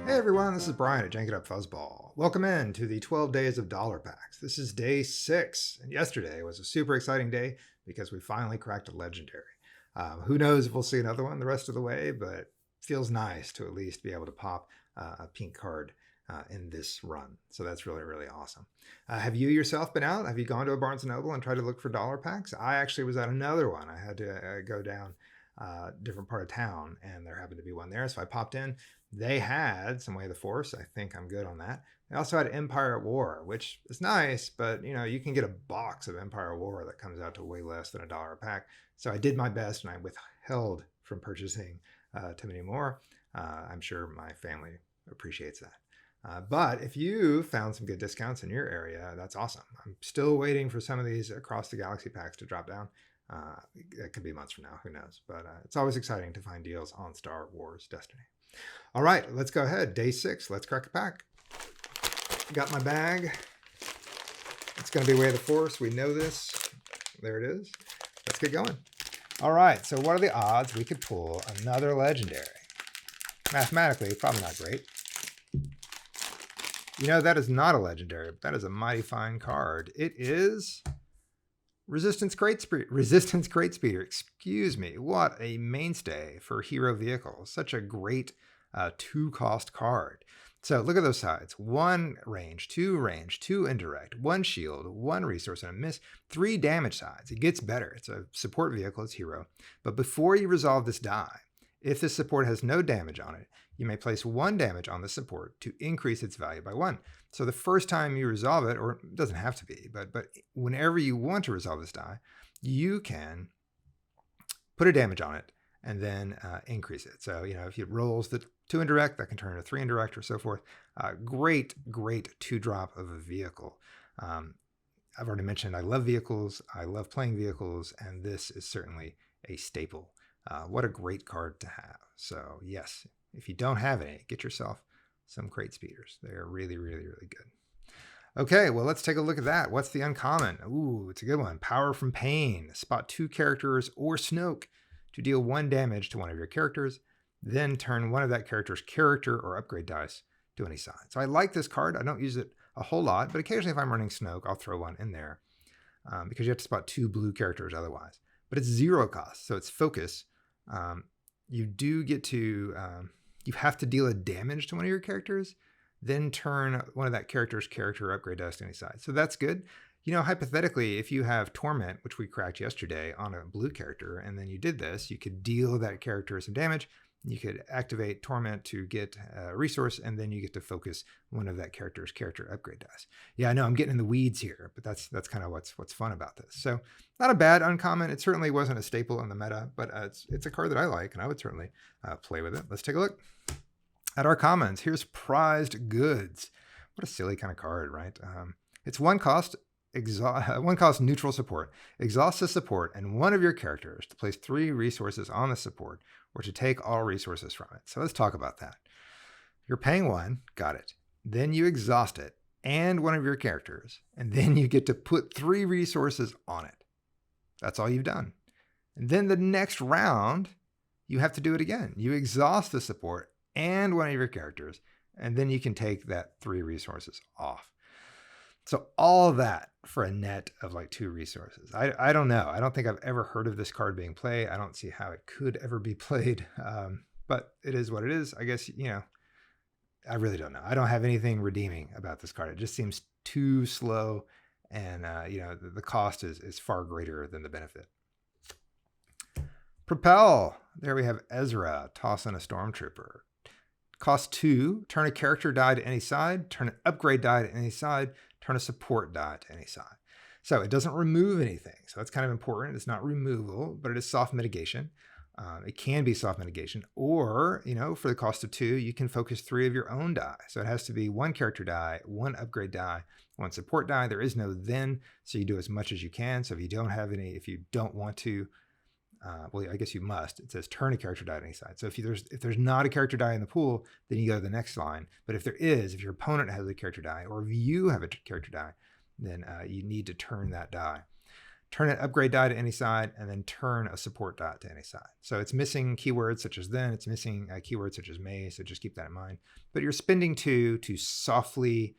Hey everyone, this is Brian at Jank Fuzzball. Welcome in to the 12 days of dollar packs. This is day 6, and yesterday was a super exciting day because we finally cracked a legendary. Who knows if we'll see another one the rest of the way, but it feels nice to at least be able to pop a pink card in this run. So that's really, really awesome. Have you yourself been out? Have you gone to a Barnes & Noble and tried to look for dollar packs? I actually was at another one. I had to go down different part of town, and there happened to be one there, so I popped in. They had some Way of the Force. I think I'm good on that. They also had Empire at War, which is nice, but you can get a box of Empire at War that comes out to way less than $1 a pack. So I did my best, and I withheld from purchasing too many more. I'm sure my family appreciates that. But if you found some good discounts in your area, that's awesome. I'm still waiting for some of these Across the Galaxy packs to drop down. It could be months from now, who knows? But it's always exciting to find deals on Star Wars Destiny. All right, let's go ahead. Day 6, let's crack a pack. Got my bag. It's going to be Way of the Force. We know this. There it is. Let's get going. All right, so what are the odds we could pull another legendary? Mathematically, probably not great. That is not a legendary. That is a mighty fine card. It is Resistance Crate Speeder. Excuse me. What a mainstay for hero vehicles. Such a great 2-cost card. So look at those sides. 1 range, 2 indirect, 1 shield, 1 resource and a miss, 3 damage sides. It gets better. It's a support vehicle. It's hero. But before you resolve this die, if this support has no damage on it, you may place 1 damage on the support to increase its value by 1. So the first time you resolve it, or it doesn't have to be, but whenever you want to resolve this die, you can put a damage on it and then increase it. So, if it rolls the 2 indirect, that can turn into 3 indirect or so forth. Great 2-drop of a vehicle. I've already mentioned I love vehicles. I love playing vehicles, and this is certainly a staple. What a great card to have. So yes, if you don't have any, get yourself some crate speeders. They are really, really, really good. Okay, well, let's take a look at that. What's the uncommon? Ooh, it's a good one. Power from Pain. Spot 2 characters or Snoke to deal 1 damage to one of your characters. Then turn one of that character's character or upgrade dice to any side. So I like this card. I don't use it a whole lot, but occasionally if I'm running Snoke, I'll throw one in there because you have to spot 2 blue characters otherwise. But it's 0 cost, so it's focus. You do get to, you have to deal a damage to one of your characters, then turn one of that character's character or upgrade dice to any side. So that's good. Hypothetically, if you have Torment, which we cracked yesterday on a blue character, and then you did this, you could deal that character some damage. You could activate Torment to get a resource, and then you get to focus one of that character's character upgrade dice. Yeah, I know I'm getting in the weeds here, but that's kind of what's fun about this. So not a bad uncommon. It certainly wasn't a staple in the meta, but it's a card that I like, and I would certainly play with it. Let's take a look at our commons. Here's Prized Goods. What a silly kind of card, right? It's 1 cost. 1 cost neutral support. Exhaust the support and one of your characters to place 3 resources on the support or to take all resources from it. So let's talk about that. You're paying 1, got it. Then you exhaust it and one of your characters, and then you get to put 3 resources on it. That's all you've done. And then the next round, you have to do it again. You exhaust the support and one of your characters, and then you can take that 3 resources off. So all that for a net of like 2 resources. I don't know. I don't think I've ever heard of this card being played. I don't see how it could ever be played. But it is what it is. I guess, I really don't know. I don't have anything redeeming about this card. It just seems too slow. And, the cost is far greater than the benefit. Propel. There we have Ezra. Toss in a Stormtrooper. Cost 2. Turn a character die to any side. Turn an upgrade die to any side. Turn a support die to any side. So it doesn't remove anything. So that's kind of important. It's not removal, but it is soft mitigation. It can be soft mitigation, or, for the cost of 2, you can focus 3 of your own die. So it has to be 1 character die, 1 upgrade die, 1 support die. There is no then, so you do as much as you can. So if you don't have any, if you don't want to, well, I guess you must. It says turn a character die to any side. So if there's not a character die in the pool, then you go to the next line. But if there is, if your opponent has a character die, or if you have a character die, then you need to turn that die. turn an upgrade die to any side, and then turn a support die to any side. So it's missing keywords such as then, it's missing keywords such as may, so just keep that in mind. But you're spending 2 to softly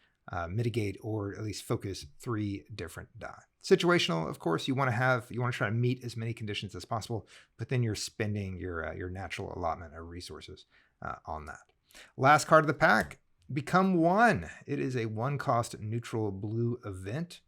mitigate or at least focus 3 different die. Situational, of course, you want to try to meet as many conditions as possible, but then you're spending your natural allotment of resources on that. Last card of the pack, Become One. It is a 1-cost neutral blue event.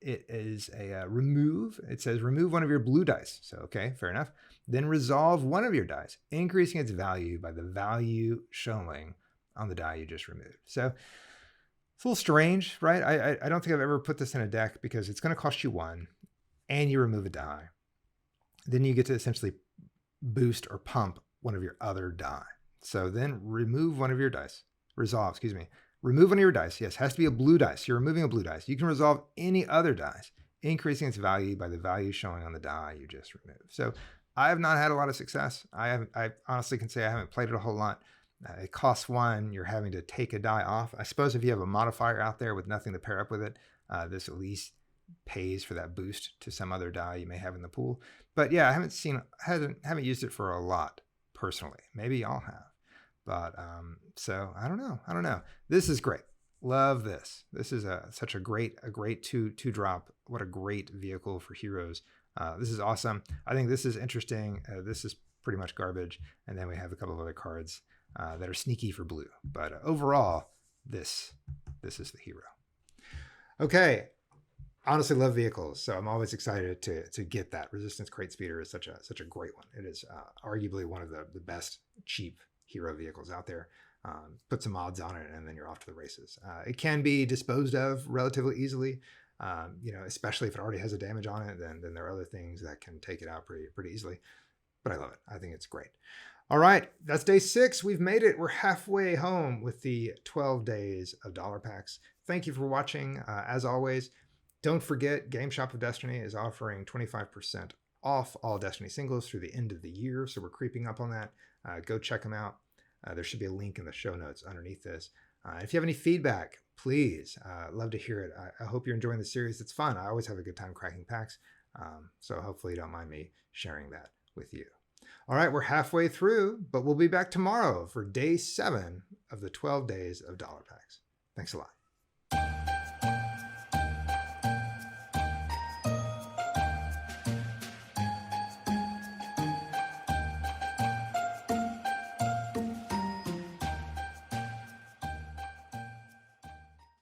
It is a remove. It says remove one of your blue dice. So, okay, fair enough. Then resolve one of your dice, increasing its value by the value showing on the die you just removed. So it's a little strange, right? I don't think I've ever put this in a deck because it's going to cost you 1 and you remove a die. Then you get to essentially boost or pump one of your other die. So then remove one of your dice. Resolve, excuse me. Remove one of your dice. Yes, has to be a blue dice. You're removing a blue dice. You can resolve any other dice, increasing its value by the value showing on the die you just removed. So I have not had a lot of success. I honestly can say I haven't played it a whole lot. It costs 1. You're having to take a die off. I suppose if you have a modifier out there with nothing to pair up with it, this at least pays for that boost to some other die you may have in the pool. But yeah, I haven't used it for a lot personally. Maybe y'all have. But so I don't know. This is great. Love this. This is such a great two drop. What a great vehicle for heroes. This is awesome. I think this is interesting. This is pretty much garbage. And then we have a couple of other cards that are sneaky for blue. But overall, this is the hero. Okay. Honestly love vehicles, so I'm always excited to get that. Resistance Crate Speeder is such a great one. It is arguably one of the best cheap hero vehicles out there. Put some mods on it and then you're off to the races. It can be disposed of relatively easily, especially if it already has a damage on it, then there are other things that can take it out pretty easily. But I love it. I think it's great. All right, that's day 6. We've made it. We're halfway home with the 12 days of dollar packs. Thank you for watching. As always, don't forget, Game Shop of Destiny is offering 25% off all Destiny singles through the end of the year. So we're creeping up on that. Go check them out. There should be a link in the show notes underneath this. If you have any feedback, please, love to hear it. I hope you're enjoying the series. It's fun. I always have a good time cracking packs. So hopefully you don't mind me sharing that with you. All right, we're halfway through, but we'll be back tomorrow for day 7 of the 12 days of dollar packs. Thanks a lot.